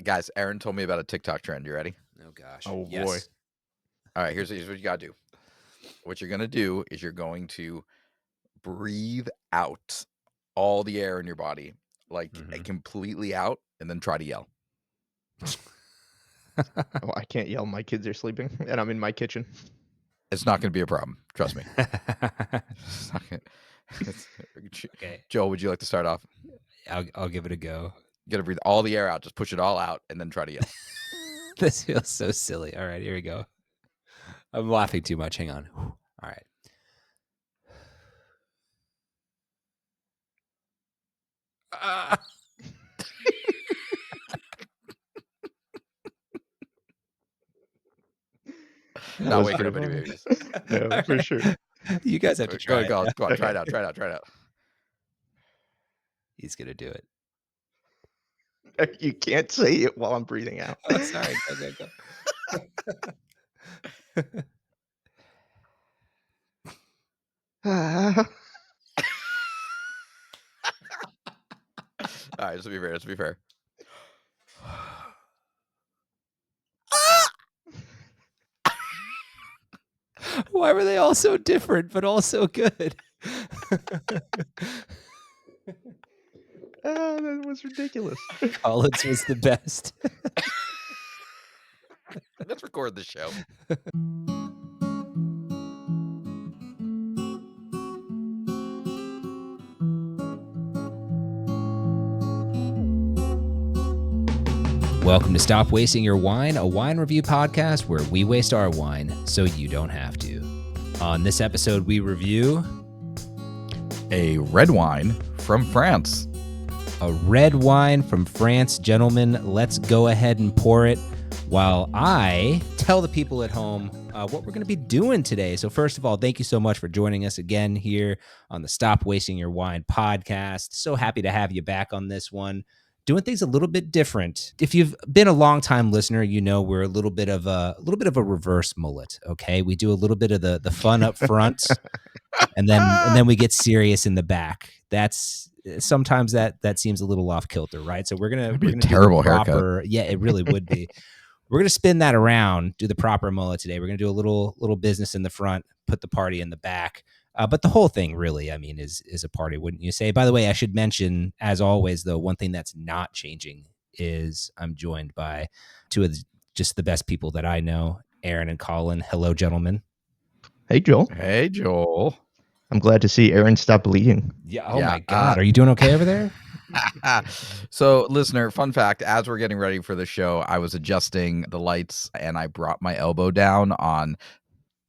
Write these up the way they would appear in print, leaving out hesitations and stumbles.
Guys, Aaron told me about a TikTok trend. You ready? Oh gosh. Oh, yes. boy. All right, here's what you gotta do. What you're gonna do is you're going to breathe out all the air in your body, like completely out, and then try to yell. Oh, I can't yell. My kids are sleeping, and I'm in my kitchen. It's not gonna be a problem. Trust me. It's not gonna- Okay. Joel, would you like to start off? I'll give it a go. You gotta breathe all the air out. Just push it all out, and then try to yell. This feels so silly. All right, here we go. I'm laughing too much. Hang on. All right. Not waking up any babies. No, for sure. You guys have to try. Go on, Okay. try it out. He's gonna do it. You can't say it while I'm breathing out. Oh, sorry. Go. All right, let's be fair. Why were they all so different, but all so good? That was ridiculous. Collins was the best. Let's record the show. Welcome to Stop Wasting Your Wine, a wine review podcast where we waste our wine so you don't have to. On this episode, we review A red wine from France. a red wine from France. Gentlemen, let's go ahead and pour it while I tell the people at home what we're going to be doing today. So first of all, thank you so much for joining us again here on the Stop Wasting Your Wine podcast. So happy to have you back on this one. Doing things a little bit different. If you've been a long-time listener, you know we're a little bit of a reverse mullet. Okay, we do a little bit of the fun up front, and then we get serious in the back. That's sometimes that seems a little off kilter, right? So we're gonna That'd be a do the terrible proper, haircut. Yeah, it really would be. We're gonna spin that around, do the proper mullet today. We're gonna do a little business in the front, put the party in the back. But the whole thing really, I mean, is a party, wouldn't you say? By the way, I should mention, as always, though, one thing that's not changing is I'm joined by two of just the best people that I know, Aaron and Colin. Hello, gentlemen. Hey, Joel. Hey, Joel. I'm glad to see Aaron stop bleeding. Yeah. Oh my God. Are you doing okay over there? So, listener, fun fact, as we're getting ready for the show, I was adjusting the lights and I brought my elbow down on,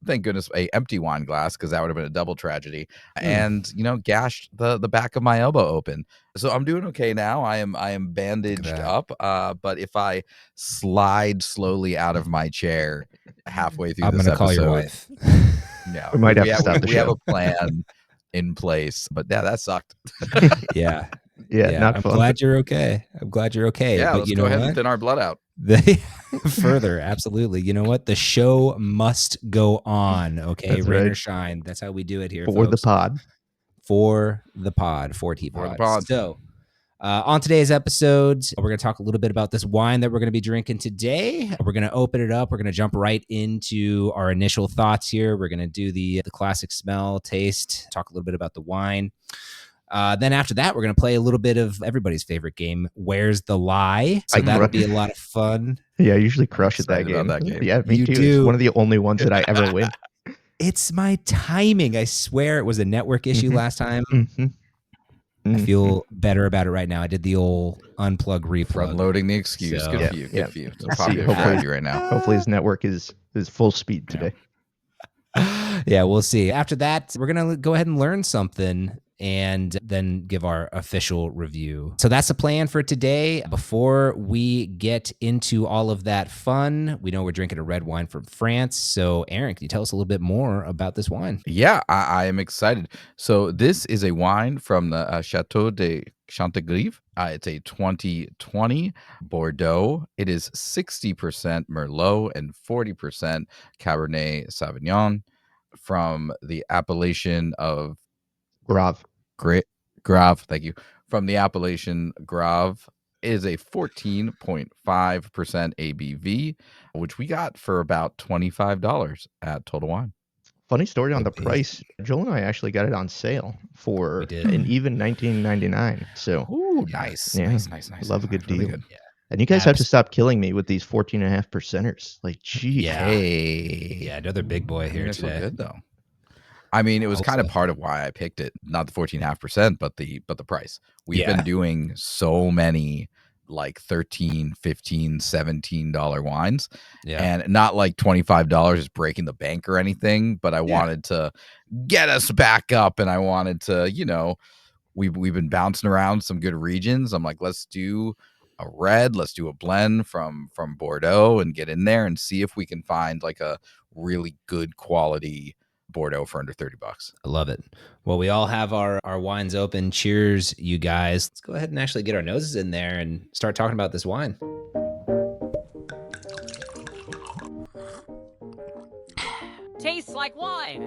thank goodness, a empty wine glass, because that would have been a double tragedy, and gashed the back of my elbow open. So I'm doing okay now. I am bandaged up, but if I slide slowly out of my chair halfway through this episode, call your wife. Yeah, We might have to stop the we have show. a plan in place, but yeah, that sucked. Yeah. Not I'm fun. glad you're okay. Yeah, but let's you go know ahead what? and thin our blood out. Further, absolutely. You know what? The show must go on. Okay, That's rain or right. shine. That's how we do it here, For the folks. pod. For the pod, for T-Pod. For the pod. So, on today's episode, we're going to talk a little bit about this wine that we're going to be drinking today. We're going to open it up. We're going to jump right into our initial thoughts here. We're going to do the classic smell, taste, talk a little bit about the wine. Then after that, we're going to play a little bit of everybody's favorite game, Where's the Lie? So that'll be a lot of fun. Yeah, I usually crush at that Excited game. about that game. Yeah, me You too. do. It's one of the only ones that I ever win. It's my timing. I swear it was a network issue last time. I feel better about it right now. I did the old unplug, replug. Front loading the excuse. So, Good for you. Good for you. It's a See, popular hopefully- strategy right now. Hopefully his network is full speed today. Yeah, we'll see. After that, we're going to go ahead and learn something and then give our official review. So that's the plan for today. Before we get into all of that fun, we know we're drinking a red wine from France. So Aaron, can you tell us a little bit more about this wine? Yeah, I am excited. So this is a wine from the Château de Chantegrive. It's a 2020 Bordeaux. It is 60% Merlot and 40% Cabernet Sauvignon from the appellation of Grave. Grave. Thank you. From the appellation Grave It is a 14.5% ABV, which we got for about $25 at Total Wine. Funny story on the Okay. price. Joel and I actually got it on sale for We did. an even $19.99. So Ooh, nice. yeah, Nice. love a good Really deal. good. And you guys have to stop killing me with these 14.5 percenters. Like, geez. Yeah. Hey. Yeah, another big boy here They're so today. good though. I mean, it was kind of Also- part of why I picked it, not the 14.5%, but the price. We've Yeah. been doing so many like $13, $15, $17 wines. Yeah. And not like $25 is breaking the bank or anything, but I wanted to get us back up, and I wanted to, you know, we've been bouncing around some good regions. I'm like, let's do a red, let's do a blend from Bordeaux and get in there and see if we can find like a really good quality Bordeaux for under $30. I love it. Well, we all have our wines open. Cheers, you guys. Let's go ahead and actually get our noses in there and start talking about this wine. Tastes like wine.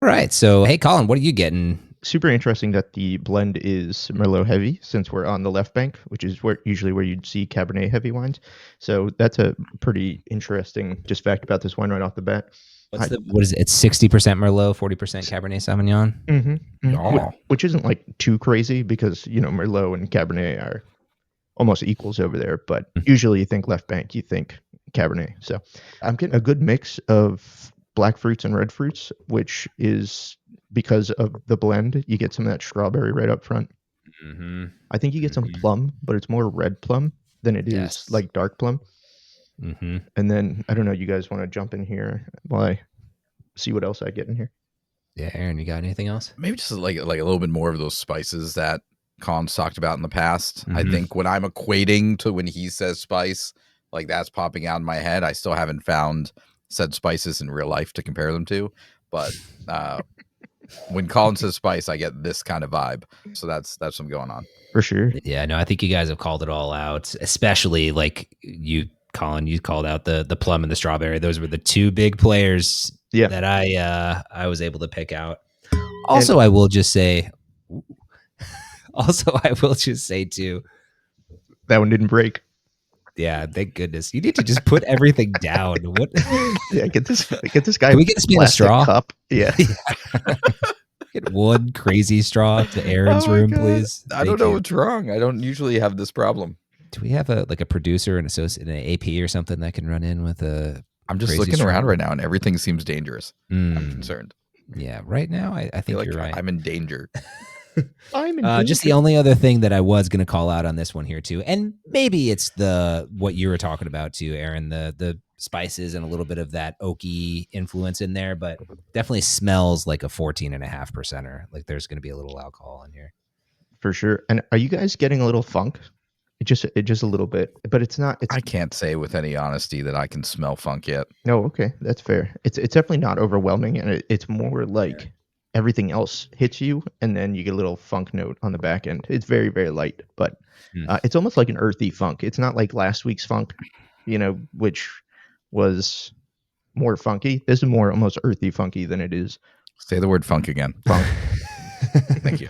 All right. So, hey, Colin, what are you getting? Super interesting that the blend is Merlot heavy, since we're on the left bank, which is usually where you'd see Cabernet heavy wines. So that's a pretty interesting just fact about this wine right off the bat. What is it? It's 60% Merlot, 40% Cabernet Sauvignon. Yeah. Which isn't like too crazy because, you know, Merlot and Cabernet are almost equals over there. But usually you think left bank, you think Cabernet. So I'm getting a good mix of black fruits and red fruits, which is because of the blend. You get some of that strawberry right up front. Mm-hmm. I think you get some plum, but it's more red plum than it is Yes. like dark plum. Mm-hmm. And then I don't know, you guys want to jump in here while I see what else I get in here? Yeah, Aaron, you got anything else? Maybe just like a little bit more of those spices that Colin's talked about in the past. I think when I'm equating to when he says spice, like that's popping out in my head. I still haven't found said spices in real life to compare them to, but when Colin says spice, I get this kind of vibe. So that's what's going on. For sure. Yeah, no, I think you guys have called it all out, especially like you, Colin, you called out the plum and the strawberry. Those were the two big players that I was able to pick out. Also, I will just say too, that one didn't break. yeah, thank goodness. You need to just put everything down. What? Yeah, get this guy. Can we get this man a plastic straw? cup? Yeah. Get one crazy straw to Aaron's room, please. I don't know what's wrong. I don't usually have this problem. Do we have a producer, an associate, an AP or something that can run in with a? I'm just looking around right now, and everything seems dangerous. I'm concerned. Yeah, right now I think like you're right. I'm in danger. Just the only other thing that I was going to call out on this one here too, and maybe it's what you were talking about too, Aaron, the spices and a little bit of that oaky influence in there, but definitely smells like a 14.5%er. Like there's going to be a little alcohol in here. For sure. And are you guys getting a little funk? It just a little bit, but it's not. I can't say with any honesty that I can smell funk yet. No, okay, that's fair. It's definitely not overwhelming, and it's more like everything else hits you, and then you get a little funk note on the back end. It's very, very light, but it's almost like an earthy funk. It's not like last week's funk, you know, which was more funky. This is more almost earthy funky than it is. Say the word funk again. Funk. Thank you.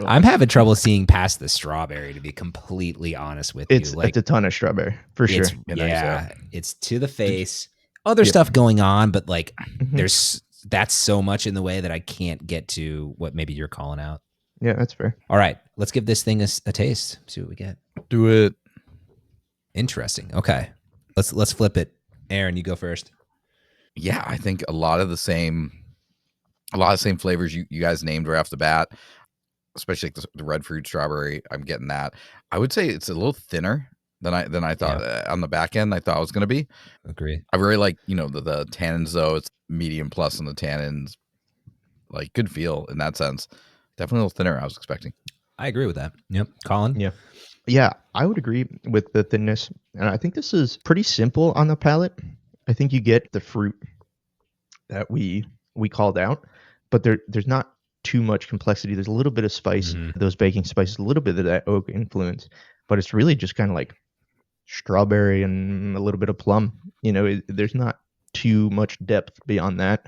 I'm having trouble seeing past the strawberry, to be completely honest with you. It's a ton of strawberry for sure. It's to the face. Other stuff going on, but like that's so much in the way that I can't get to what maybe you're calling out. Yeah, that's fair. All right, let's give this thing a taste. See what we get. Do it. Interesting. Okay, let's flip it. Aaron, you go first. Yeah, I think a lot of the same flavors you guys named right off the bat, especially like the red fruit strawberry. I'm getting that. I would say it's a little thinner than I thought on the back end. I thought it was going to be. Agree. I really like, you know, the tannins though. It's medium plus on the tannins. Like good feel in that sense. Definitely a little thinner than I was expecting. I agree with that. Yep. Colin? Yeah, I would agree with the thinness. And I think this is pretty simple on the palate. I think you get the fruit that we called out, but there's not too much complexity. There's a little bit of spice, those baking spices, a little bit of that oak influence, but it's really just kind of like strawberry and a little bit of plum. You know, there's not too much depth beyond that.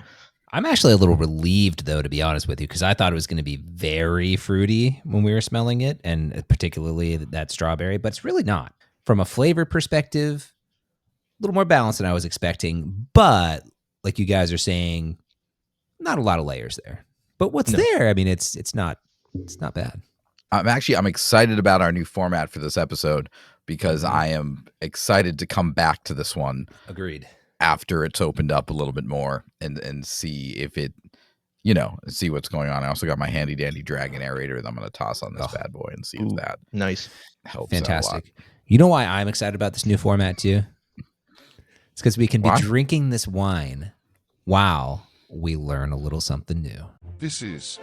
I'm actually a little relieved, though, to be honest with you, because I thought it was going to be very fruity when we were smelling it, and particularly that strawberry, but it's really not. From a flavor perspective, a little more balanced than I was expecting, but like you guys are saying, not a lot of layers there. But what's No. there? I mean, it's not bad. I'm excited about our new format for this episode because I am excited to come back to this one Agreed. after it's opened up a little bit more and see if it, see what's going on. I also got my handy dandy dragon aerator that I'm going to toss on this bad boy and see if that Nice. helps out a lot. Fantastic. You know why I'm excited about this new format too? It's because we can be Why? drinking this wine while we learn a little something new. This is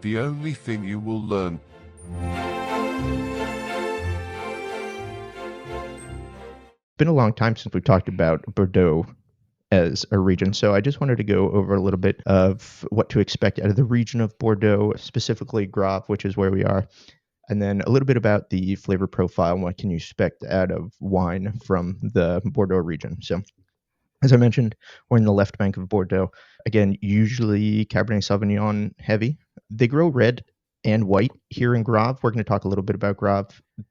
the only thing you will learn. Been a long time since we've talked about Bordeaux as a region, so I just wanted to go over a little bit of what to expect out of the region of Bordeaux, specifically Grave, which is where we are, and then a little bit about the flavor profile and what can you expect out of wine from the Bordeaux region. So, as I mentioned, we're in the left bank of Bordeaux. Again, usually Cabernet Sauvignon heavy. They grow red and white here in Grave. We're going to talk a little bit about Grave.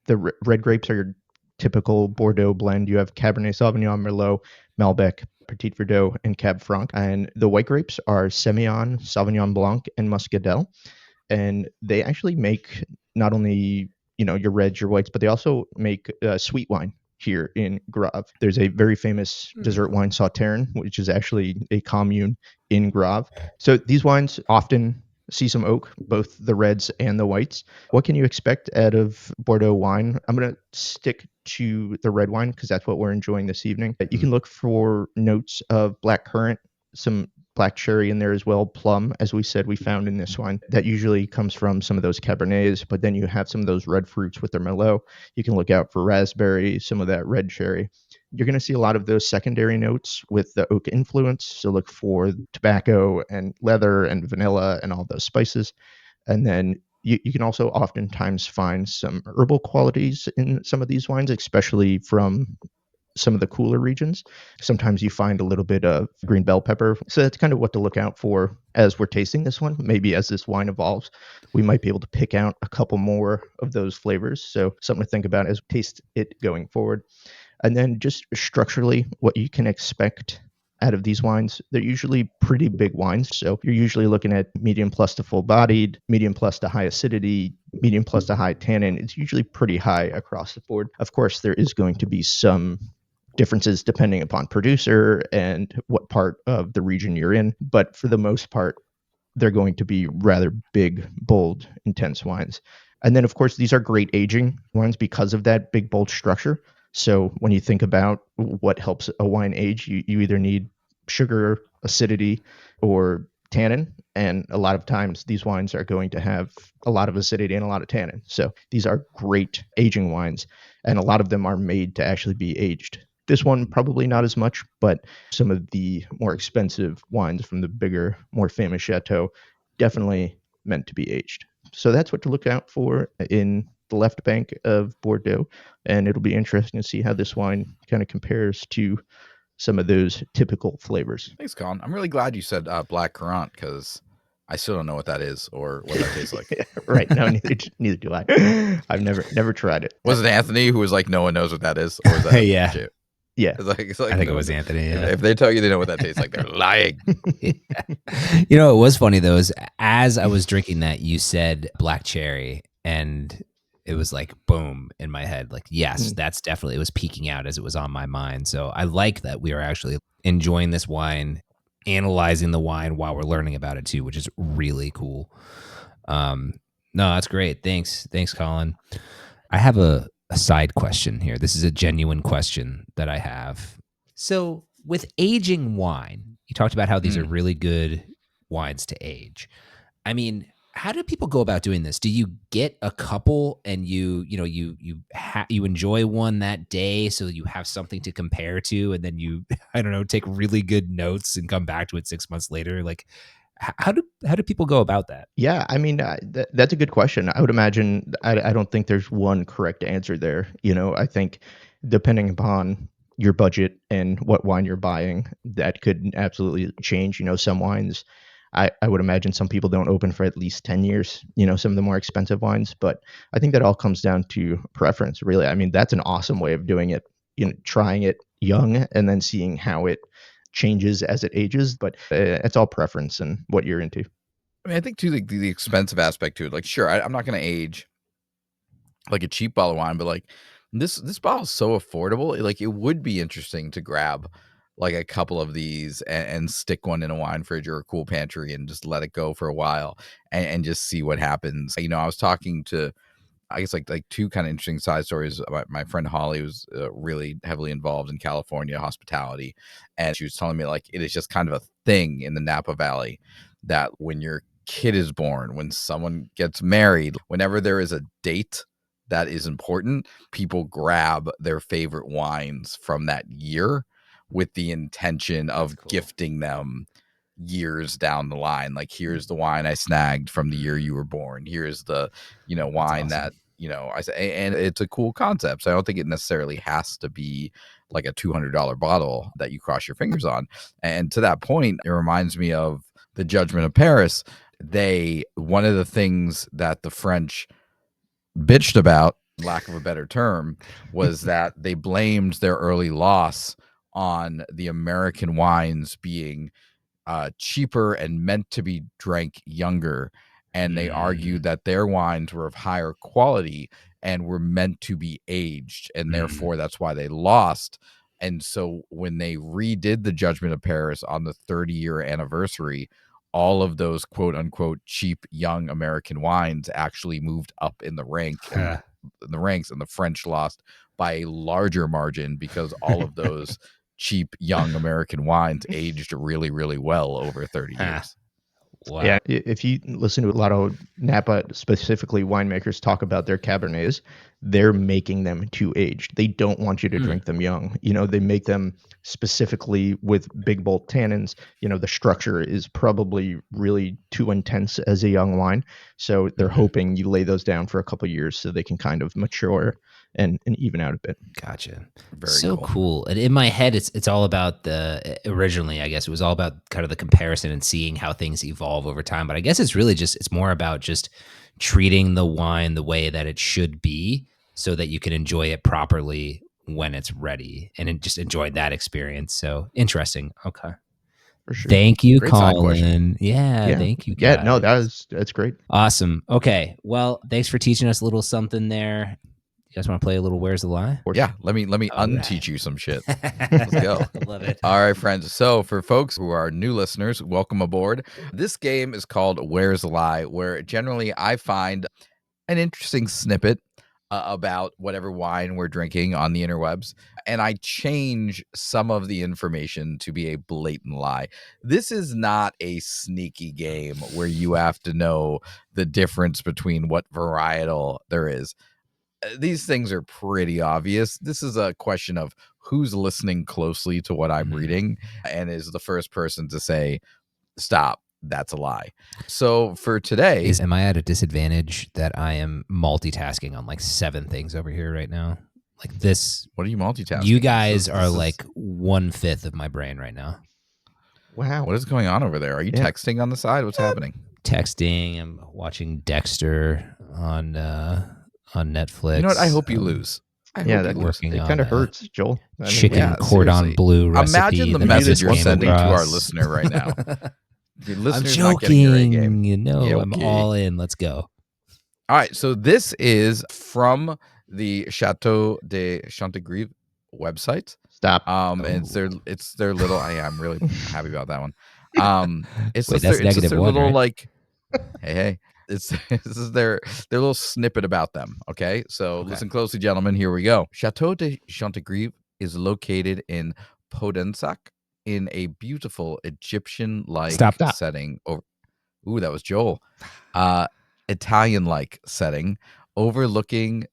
The red grapes are your typical Bordeaux blend. You have Cabernet Sauvignon, Merlot, Malbec, Petit Verdot, and Cab Franc. And the white grapes are Semillon, Sauvignon Blanc, and Muscadel. And they actually make not only your reds, your whites, but they also make sweet wine here in Grave. There's a very famous dessert wine, Sauternes, which is actually a commune in Grave. So these wines often see some oak, both the reds and the whites. What can you expect out of Bordeaux wine? I'm going to stick to the red wine because that's what we're enjoying this evening. You can look for notes of black currant, some black cherry in there as well, plum, as we said we found in this wine. That usually comes from some of those Cabernets, but then you have some of those red fruits with their Merlot. You can look out for raspberry, some of that red cherry. You're going to see a lot of those secondary notes with the oak influence. So look for tobacco and leather and vanilla and all those spices. And then you can also oftentimes find some herbal qualities in some of these wines, especially from some of the cooler regions. Sometimes you find a little bit of green bell pepper. So that's kind of what to look out for as we're tasting this one. Maybe as this wine evolves, we might be able to pick out a couple more of those flavors. So something to think about as we taste it going forward. And then just structurally, what you can expect out of these wines, they're usually pretty big wines. So you're usually looking at medium plus to full bodied, medium plus to high acidity, medium plus to high tannin. It's usually pretty high across the board. Of course, there is going to be some differences depending upon producer and what part of the region you're in. But for the most part, they're going to be rather big, bold, intense wines. And then, of course, these are great aging wines because of that big, bold structure. So when you think about what helps a wine age, you either need sugar, acidity, or tannin. And a lot of times these wines are going to have a lot of acidity and a lot of tannin. So these are great aging wines. And a lot of them are made to actually be aged. This one, probably not as much, but some of the more expensive wines from the bigger, more famous chateau, definitely meant to be aged. So that's what to look out for in the left bank of Bordeaux. And it'll be interesting to see how this wine kind of compares to some of those typical flavors. Thanks, Colin. I'm really glad you said black currant because I still don't know what that is or what that tastes like. Right. No, neither do I. I've never tried it. Was it Anthony who was like, no one knows what that is? Or was that Yeah. Jay? Yeah. It's like I think no it was one- Anthony. Yeah. If they tell you they know what that tastes like, they're lying. You know, it was funny though, is as I was drinking that, you said black cherry, and it was like boom in my head. Like, yes, that's definitely, it was peeking out as it was on my mind. So I like that we are actually enjoying this wine, analyzing the wine while we're learning about it too, which is really cool. No, that's great. Thanks, Colin. I have a side question here. This is a genuine question that I have. So with aging wine, you talked about how these are really good wines to age. I mean, how do people go about doing this? Do you get a couple and you enjoy one that day so you have something to compare to, and then you, I don't know, take really good notes and come back to it 6 months later? Like, how do people go about that? Yeah, I mean, that's a good question. I would imagine, I don't think there's one correct answer there. I think depending upon your budget and what wine you're buying, that could absolutely change. Some wines, I would imagine some people don't open for at least 10 years, some of the more expensive wines. But I think that all comes down to preference, really. I mean, that's an awesome way of doing it, trying it young and then seeing how it changes as it ages. But it's all preference and what you're into. I mean, I think too the expensive aspect to it. Like, sure, I'm not going to age like a cheap bottle of wine, but like this bottle is so affordable. Like, it would be interesting to grab like a couple of these and stick one in a wine fridge or a cool pantry and just let it go for a while and just see what happens. I was talking to, I guess, like two kind of interesting side stories. My friend Holly was really heavily involved in California hospitality, and she was telling me like it is just kind of a thing in the Napa Valley that when your kid is born, when someone gets married, whenever there is a date that is important, people grab their favorite wines from that year with the intention of gifting them years down the line. Like, here's the wine I snagged from the year you were born. Here's the, wine that, I say, and it's a cool concept. So I don't think it necessarily has to be like a $200 bottle that you cross your fingers on. And to that point, it reminds me of the Judgment of Paris. One of the things that the French bitched about, lack of a better term, was that they blamed their early loss on the American wines being cheaper and meant to be drank younger. And they argued that their wines were of higher quality and were meant to be aged. And therefore, that's why they lost. And so when they redid the Judgment of Paris on the 30-year anniversary, all of those quote unquote cheap young American wines actually moved up in the ranks, and the French lost by a larger margin because all of those cheap young American wines aged really, really well over 30 years. Wow. Yeah, if you listen to a lot of Napa, specifically winemakers, talk about their Cabernets, they're making them too aged. They don't want you to drink them young. They make them specifically with big, bold tannins. The structure is probably really too intense as a young wine. So they're hoping you lay those down for a couple of years so they can kind of mature and even out a bit. Gotcha. Very so cool. And in my head, it's all about originally, I guess it was all about kind of the comparison and seeing how things evolve over time. But I guess it's really it's more about just treating the wine the way that it should be so that you can enjoy it properly when it's ready and just enjoy that experience. So interesting. Okay. For sure. Thank you, Great side question. Colin. Yeah, thank you, guys. Yeah, no, that's great. Awesome. Okay. Well, thanks for teaching us a little something there. You guys want to play a little Where's the Lie? Yeah, let me All unteach you some shit. Let's go. Love it. All right, friends. So for folks who are new listeners, welcome aboard. This game is called Where's the Lie, where generally I find an interesting snippet about whatever wine we're drinking on the interwebs, and I change some of the information to be a blatant lie. This is not a sneaky game where you have to know the difference between what varietal there is. These things are pretty obvious. This is a question of who's listening closely to what I'm reading and is the first person to say, stop, that's a lie. So for today, Am I at a disadvantage that I am multitasking on like 7 things over here right now? Like this. what are you multitasking? You guys This are is like 1/5 of my brain right now. Wow. what is going on over there? Are you texting on the side? What's happening? Texting. I'm watching Dexter on Netflix. You know what? I hope you lose. I hope Yeah, you that lose. working it on kind of hurts, Joel. I mean, chicken yeah, cordon seriously. bleu recipe. Imagine the that I message just you're came sending to our across. listener right now. Your I'm listener's not getting your A game. joking. You know, Yeah, I'm okay. all in. Let's go. All right, so this is from the Château de Chantegrive website. Stop. And it's their little. I'm really happy about that one. It's Wait, just that's their, it's just negative their 1, little right? like, hey, this is their little snippet about them. Okay, so listen closely, gentlemen. Here we go. Château de Chantegrive is located in Podensac in a beautiful Egyptian-like Stop. setting. Ooh, that was Joel. Italian-like setting overlooking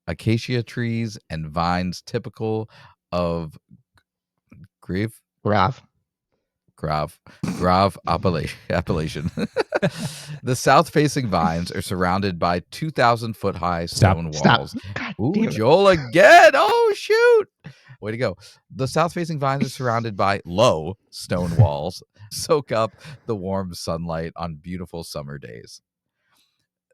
acacia trees and vines typical of Grave appellation. The south-facing vines are surrounded by 2,000-foot-high stone walls. God Ooh, damn it. Joel again. Oh, shoot. Way to go. The south-facing vines are surrounded by low stone walls, soak up the warm sunlight on beautiful summer days.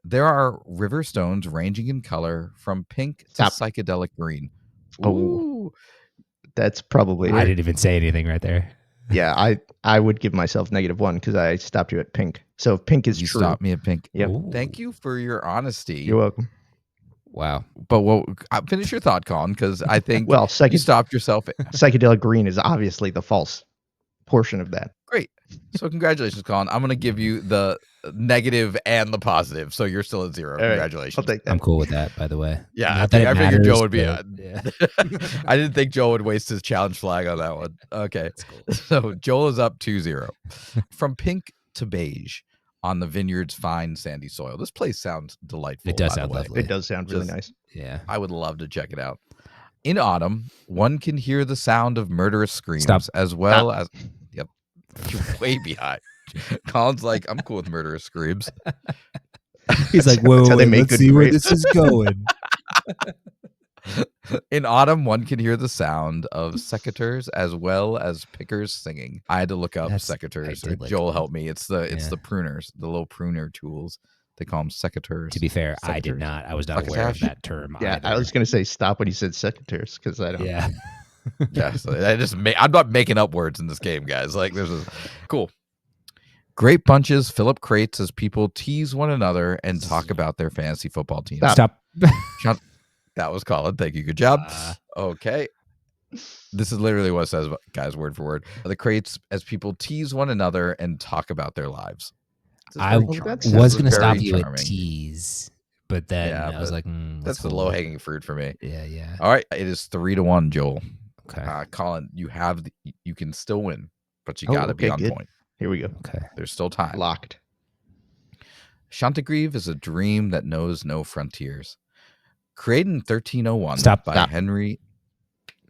There are river stones ranging in color from pink to Stop. psychedelic green. Oh. Ooh. That's probably I didn't even say anything right there. Yeah, I would give myself -1 because I stopped you at pink. So if pink is You true. stopped me at pink. Yep. Ooh. Thank you for your honesty. You're welcome. Wow. But finish your thought, Colin, because I think Well, you stopped yourself. psychedelic green is obviously the false portion of that. Great. So congratulations, Colin. I'm going to give you the negative and the positive. So you're still at 0. All right, Congratulations. I'll take that. I'm cool with that, by the way. Yeah, Not that it I figured matters, Joe would be. but, yeah. I didn't think Joe would waste his challenge flag on that one. Okay. Cool. So Joel is up 2-0. From pink to beige on the vineyard's fine sandy soil. This place sounds delightful. It does by the sound way. lovely. It does sound really Just- nice. Yeah. I would love to check it out. In autumn, one can hear the sound of murderous screams Stop. as well as. Yep. You're way behind. Colin's like, I'm cool with murderous screams. He's like, That's whoa, how they wait, make let's good see where grapes. this is going. In autumn, one can hear the sound of secateurs as well as pickers singing. I had to look up secateurs. I did look Joel them. helped me. It's the Yeah. pruners, the little pruner tools. They call them secateurs. To be fair, I did Secateurs. not. I was not aware of Succotash? that term. Yeah, I either. was gonna say stop when you said secateurs because I don't. Yeah. Yes, I'm not making up words in this game, guys. Like this is cool. Grape bunches fill up crates as people tease one another and talk about their fantasy football teams. Stop. That was Colin. Thank you. Good job. Uh, Okay. This is literally what it says, guys, word for word. The crates as people tease one another and talk about their lives. This is I very was charming. This was This going is to stop very you at charming. tease, but then Yeah, I was but like, That's let's the hold. low hanging fruit for me. Yeah, yeah. All right. It is 3-1, Joel. Okay. Colin, you can still win, but you Oh, got to be okay, on good. point. Here we go. Okay. There's still time. Locked. Chantegrive is a dream that knows no frontiers. Created in 1301 Stop. Henry.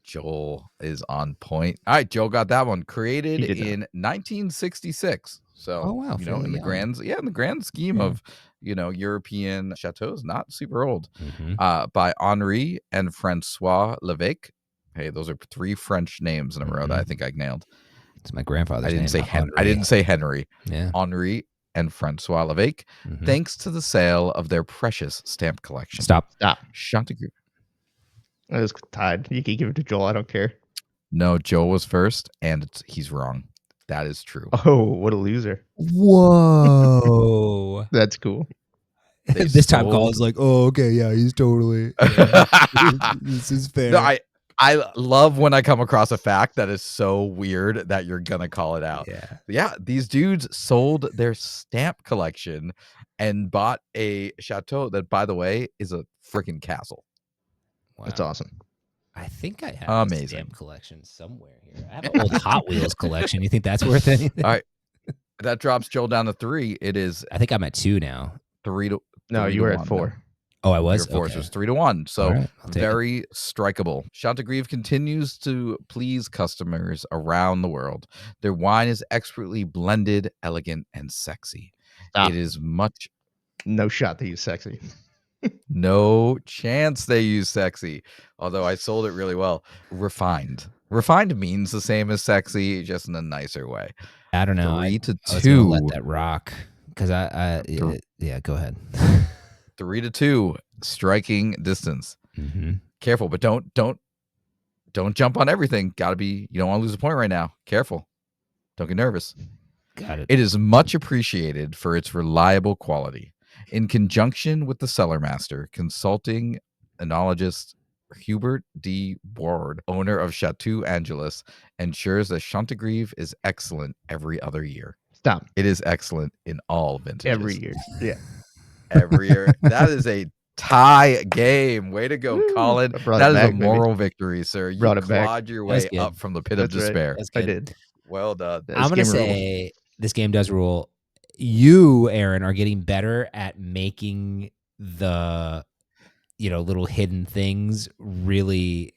Joel is on point. All right, Joel got that one. Created He did that. in 1966. So, Oh, wow, in fairly the young. grand scheme Yeah. of, European chateaus, not super old. Mhm. By Henri and Francois Levesque. Hey, those are 3 French names in a row that I think I nailed. It's my grandfather's I didn't name. say not I Henri. didn't say Henry. Yeah. Henri and Francois Levesque, Mhm. thanks to the sale of their precious stamp collection. Stop. Chantegrive. I was tied. You can give it to Joel. I don't care. No, Joel was first, and he's wrong. That is true. Oh, what a loser. Whoa. That's cool. They This time, sold- Colin's like, oh, okay, yeah, he's totally. This is fair. No, I love when I come across a fact that is so weird that you're gonna call it out. Yeah. Yeah, these dudes sold their stamp collection and bought a chateau that, by the way, is a freaking castle. Wow. That's awesome. I think I have Amazing. a stamp collection somewhere here. I have an old Hot Wheels collection. You think that's worth anything? All right, that drops Joel down to 3. It is I think I'm at 2 now. 3 to. No, 3 you to were 1 at now. 4. Oh, I was? Your force Okay. was 3-1. So All right, I'll take it. very strikeable. Chantegrive continues to please customers around the world. Their wine is expertly blended, elegant, and sexy. Stop. It is much. No shot that he's sexy. No chance they use sexy, although I sold it really well. Refined. Refined means the same as sexy, just in a nicer way. I don't know. 3 to I was gonna 2. let that rock because Thr- yeah, go ahead. 3 to 2. Striking distance. Mm-hmm. Careful, but don't jump on everything. Gotta be. You don't want to lose a point right now. Careful. Don't get nervous. Got it. It is much appreciated for its reliable quality. In conjunction with the cellar master, consulting enologist Hubert D. Ward, owner of Château Angelus, ensures that Chantegrive is excellent every other year. Stop. It is excellent in all vintages. Every year. Yeah. Every year. That is a tie game. Way to go, Woo. Colin. I brought That it is back, a baby. moral victory, sir. You Brought it back. clawed your That's way good. up from the pit of That's right. despair. That's I good. did. Well done. This I'm gonna game rules. say this game does rule. You, Aaron, are getting better at making the little hidden things really,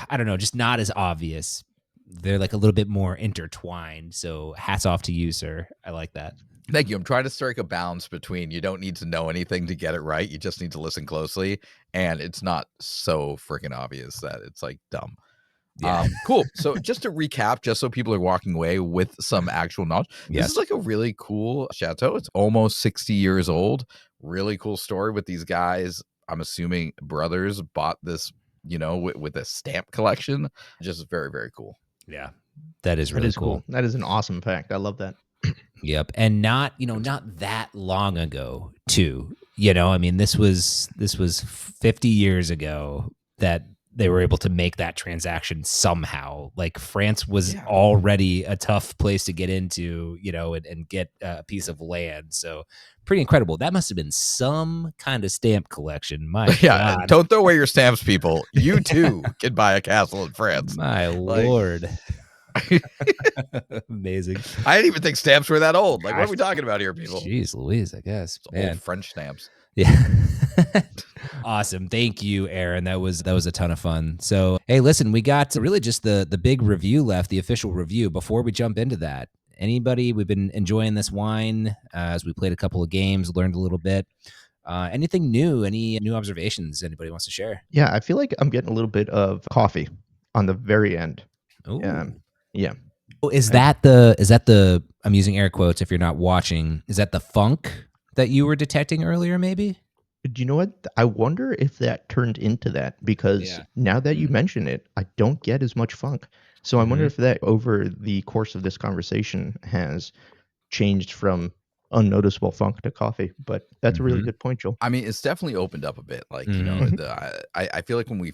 I don't know, just not as obvious. They're like a little bit more intertwined. So hats off to you, sir. I like that. Thank you. I'm trying to strike a balance between you don't need to know anything to get it right. You just need to listen closely. And it's not so freaking obvious that it's like dumb. Yeah. Cool. So just to recap, just so people are walking away with some actual knowledge, this Yes. is like a really cool chateau. It's almost 60 years old. Really cool story with these guys. I'm assuming brothers bought this, with a stamp collection. Just very, very cool. Yeah. That is That really is cool. cool. That is an awesome fact. I love that. Yep. And not that long ago, too. I mean, this was 50 years ago that they were able to make that transaction somehow. Like France was already a tough place to get into, and get a piece of land. So pretty incredible. That must have been some kind of stamp collection. My Yeah, God. don't throw away your stamps, people. You too can buy a castle in France. My Like, Lord. Amazing. I didn't even think stamps were that old. Like, what are we talking about here, people? Jeez Louise, I guess. It's Man. old French stamps. Yeah. Awesome. Thank you, Aaron. That was a ton of fun. So, hey, listen, we got really just the big review left, the official review. Before we jump into that, we've been enjoying this wine as we played a couple of games, learned a little bit. Anything new? Any new observations anybody wants to share? Yeah, I feel like I'm getting a little bit of coffee on the very end. Ooh. Yeah. Oh, is that the I'm using air quotes if you're not watching, is that the funk that you were detecting earlier maybe? Do you know what? I wonder if that turned into that, because now that you mention it, I don't get as much funk. So I wonder if that over the course of this conversation has changed from unnoticeable funk to coffee. But that's a really good point, Joel. I mean, it's definitely opened up a bit. Like, I feel like when we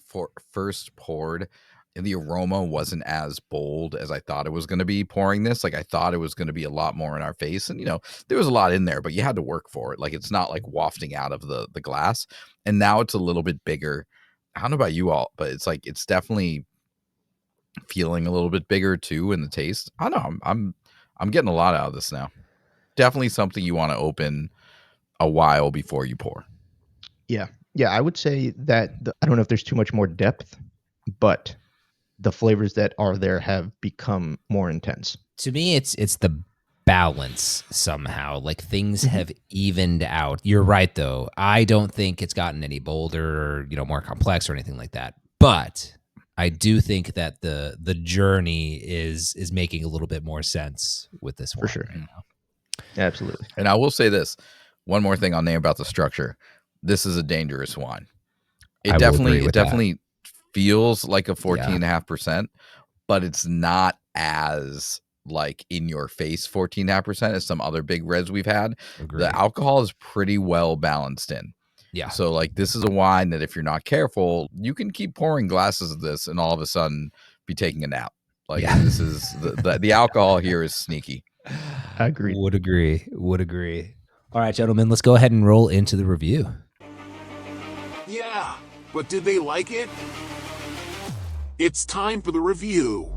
first poured, the aroma wasn't as bold as I thought it was going to be pouring this. Like, I thought it was going to be a lot more in our face. And, there was a lot in there, but you had to work for it. Like, it's not like wafting out of the glass. And now it's a little bit bigger. I don't know about you all, but it's like, it's definitely feeling a little bit bigger too in the taste. I don't know. I'm getting a lot out of this now. Definitely something you want to open a while before you pour. Yeah. I would say that I don't know if there's too much more depth, but the flavors that are there have become more intense. To me, it's the balance somehow. Like things have evened out. You're right, though. I don't think it's gotten any bolder or more complex or anything like that. But I do think that the journey is making a little bit more sense with this one. For sure. Absolutely. And I will say this, one more thing I'll name about the structure. This is a dangerous wine. It definitely feels like a 14.5%, but it's not as like in your face 14.5% as some other big reds we've had. Agreed. The alcohol is pretty well balanced in. Yeah. So like this is a wine that if you're not careful, you can keep pouring glasses of this and all of a sudden be taking a nap. Like this is the alcohol here is sneaky. I agree. Would agree. All right, gentlemen, let's go ahead and roll into the review. Yeah, but did they like it? It's time for the review.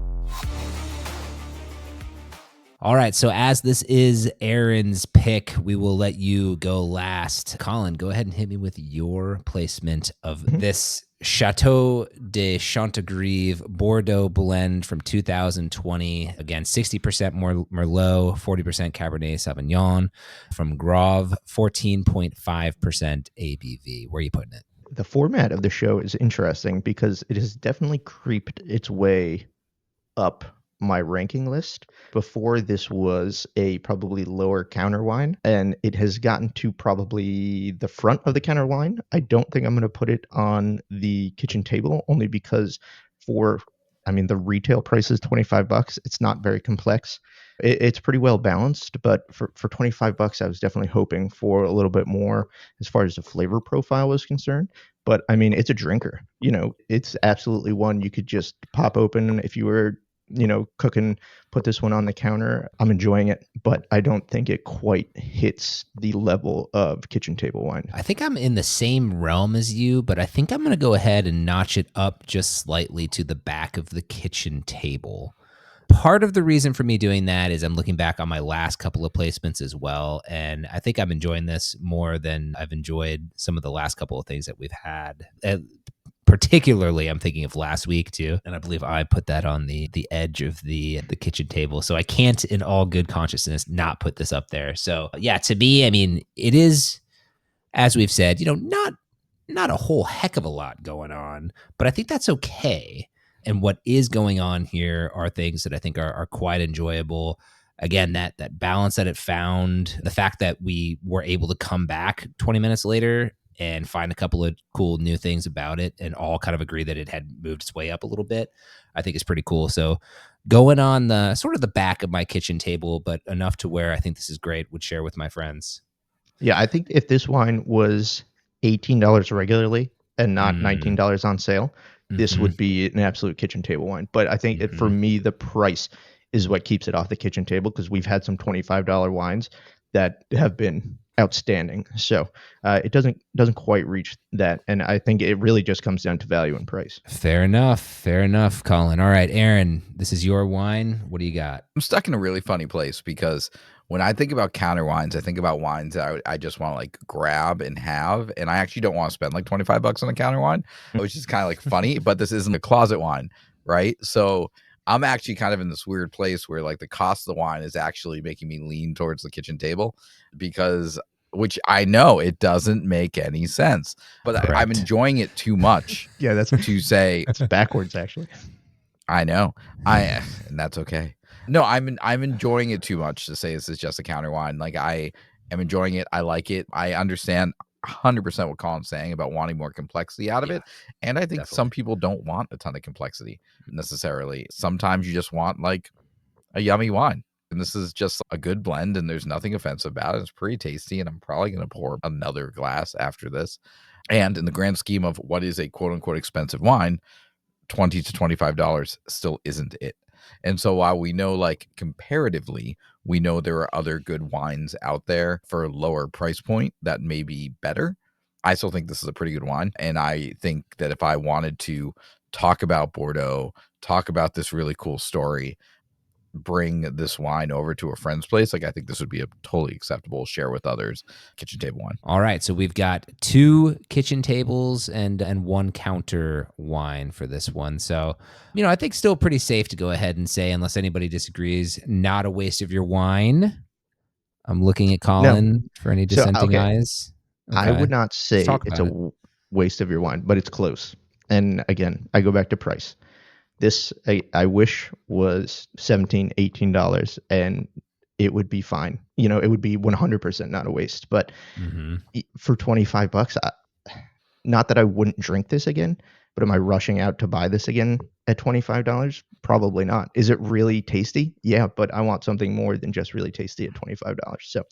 All right, so as this is Aaron's pick, we will let you go last. Colin, go ahead and hit me with your placement of this Château de Chantegrive Bordeaux blend from 2020. Again, 60% Merlot, 40% Cabernet Sauvignon from Grave, 14.5% ABV. Where are you putting it? The format of the show is interesting because it has definitely creeped its way up my ranking list. Before, this was a probably lower counter wine, and it has gotten to probably the front of the counter wine. I don't think I'm going to put it on the kitchen table, only because the retail price is $25. It's not very complex. It's pretty well balanced, but for $25, I was definitely hoping for a little bit more as far as the flavor profile was concerned. But I mean, it's a drinker. It's absolutely one you could just pop open if you were cooking, put this one on the counter. I'm enjoying it, but I don't think it quite hits the level of kitchen table wine. I think I'm in the same realm as you, but I think I'm going to go ahead and notch it up just slightly to the back of the kitchen table. Part of the reason for me doing that is I'm looking back on my last couple of placements as well, and I think I'm enjoying this more than I've enjoyed some of the last couple of things that we've had. Particularly, I'm thinking of last week too, and I believe I put that on the edge of the kitchen table. So I can't, in all good consciousness, not put this up there. So yeah, to me, I mean, it is, as we've said, not a whole heck of a lot going on, but I think that's okay. And what is going on here are things that I think are quite enjoyable. Again, that balance that it found, the fact that we were able to come back 20 minutes later and find a couple of cool new things about it and all kind of agree that it had moved its way up a little bit, I think is pretty cool. So going on the sort of the back of my kitchen table, but enough to where I think this is great, would share with my friends. Yeah, I think if this wine was $18 regularly and not $19 on sale, this Mhm. would be an absolute kitchen table wine. But I think for Mhm. me, the price is what keeps it off the kitchen table because we've had some $25 wines that have been outstanding. So it doesn't quite reach that, and I think it really just comes down to value and price. Fair enough. Fair enough, Colin. All right, Aaron, this is your wine. What do you got? I'm stuck in a really funny place because when I think about counter wines, I think about wines that I just want to like grab and have. And I actually don't want to spend like $25 on a counter wine, which is kind of like funny, but this isn't a closet wine, right? So I'm actually kind of in this weird place where like the cost of the wine is actually making me lean towards the kitchen table because, which I know it doesn't make any sense, but I'm Correct. enjoying it too much Yeah, to say, that's backwards actually. I know. And that's okay. No, I'm enjoying it too much to say this is just a counter wine. Like I am enjoying it. I like it. I understand 100% what Colin's saying about wanting more complexity out of Yeah, it. And I think some definitely. people don't want a ton of complexity necessarily. Sometimes you just want like a yummy wine. And this is just a good blend and there's nothing offensive about it. It's pretty tasty and I'm probably going to pour another glass after this. And in the grand scheme of what is a quote unquote expensive wine, $20 to $25 still isn't it. And so while we know like comparatively, we know there are other good wines out there for a lower price point that may be better, I still think this is a pretty good wine. And I think that if I wanted to talk about Bordeaux, talk about this really cool story, bring this wine over to a friend's place, like I think this would be a totally acceptable share with others kitchen table wine. All right, so we've got 2 kitchen tables and 1 counter wine for this one. So, I think still pretty safe to go ahead and say, unless anybody disagrees, not a waste of your wine. I'm looking at No. Colin for any So dissenting okay, eyes. I Okay, would not let's say talk it's a about it. waste of your wine, but it's close. And again, I go back to price. This I wish was $17, $18 and it would be fine. It would be 100% not a waste. But Mm-hmm. for $25, not that I wouldn't drink this again, but am I rushing out to buy this again at $25? Probably not. Is it really tasty? Yeah, but I want something more than just really tasty at $25. So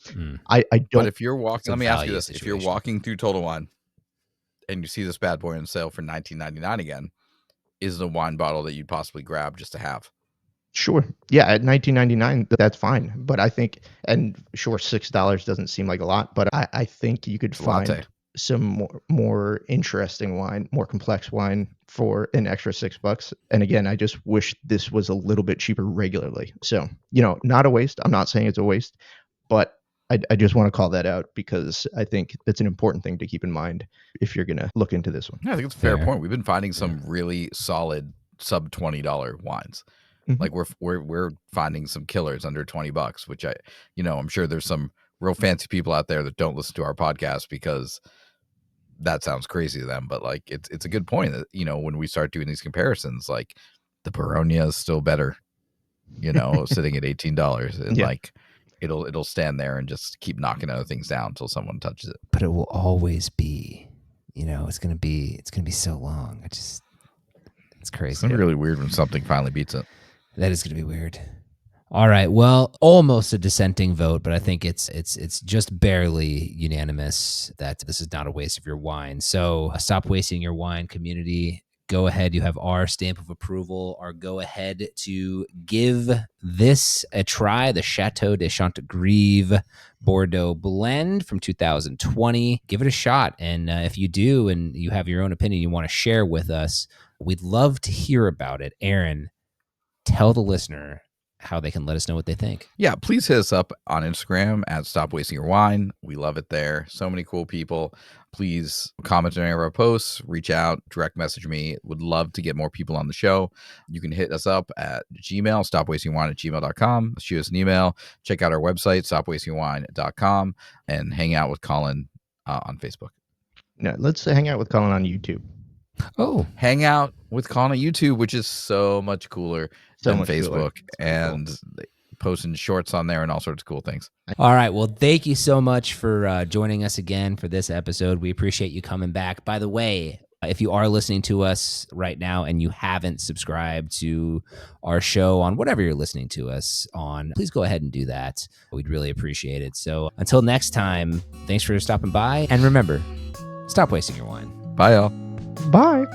I But don't. if you're walking, a let me ask you value this: if you're situation. walking through Total Wine and you see this bad boy on sale for $19.99 again, is the wine bottle that you'd possibly grab just to have? Sure. Yeah, at 19.99, that's fine. But I think, and sure, $6 doesn't seem like a lot, but I think you could It's a latte. find some more interesting wine, more complex wine for an extra $6. And again, I just wish this was a little bit cheaper regularly. So, not a waste. I'm not saying it's a waste, but I just want to call that out because I think that's an important thing to keep in mind if you're going to look into this one. Yeah, I think it's a fair Fair. point. We've been finding Yeah. some really solid sub $20 wines. Mhm. Like we're finding some killers under $20, which I'm sure there's some real fancy people out there that don't listen to our podcast because that sounds crazy to them. But like it's a good point that when we start doing these comparisons, like the Baronia is still better, sitting at $18, and Yeah. like it'll stand there and just keep knocking other things down until someone touches it. But it will always be, it's gonna be so long. It's It's crazy. really weird when something finally beats it. That is gonna be weird. All right. Well, almost a dissenting vote, but I think it's just barely unanimous that this is not a waste of your wine. So stop wasting your wine, community. Go ahead. You have our stamp of approval. Our go ahead to give this a try. The Château de Chantegrive Bordeaux blend from 2020. Give it a shot. And if you do, and you have your own opinion you want to share with us, we'd love to hear about it. Aaron, tell the listener how they can let us know what they think. Yeah, please hit us up on Instagram at Stop Wasting Your Wine. We love it there. So many cool people. Please comment on any of our posts, reach out, direct message me. Would love to get more people on the show. You can hit us up at Gmail, stopwastingwine@gmail.com. Shoot us an email. Check out our website, stopwastingwine.com, and hang out with Colin on Facebook. No, let's hang out with Colin on YouTube. Oh, Hang out with calling it YouTube, which is so much cooler So than much cooler. Facebook, It's pretty cool. and posting shorts on there and all sorts of cool things. All right. Well, thank you so much for joining us again for this episode. We appreciate you coming back. By the way, if you are listening to us right now and you haven't subscribed to our show on whatever you're listening to us on, please go ahead and do that. We'd really appreciate it. So until next time, thanks for stopping by. And remember, stop wasting your wine. Bye, y'all. Bye.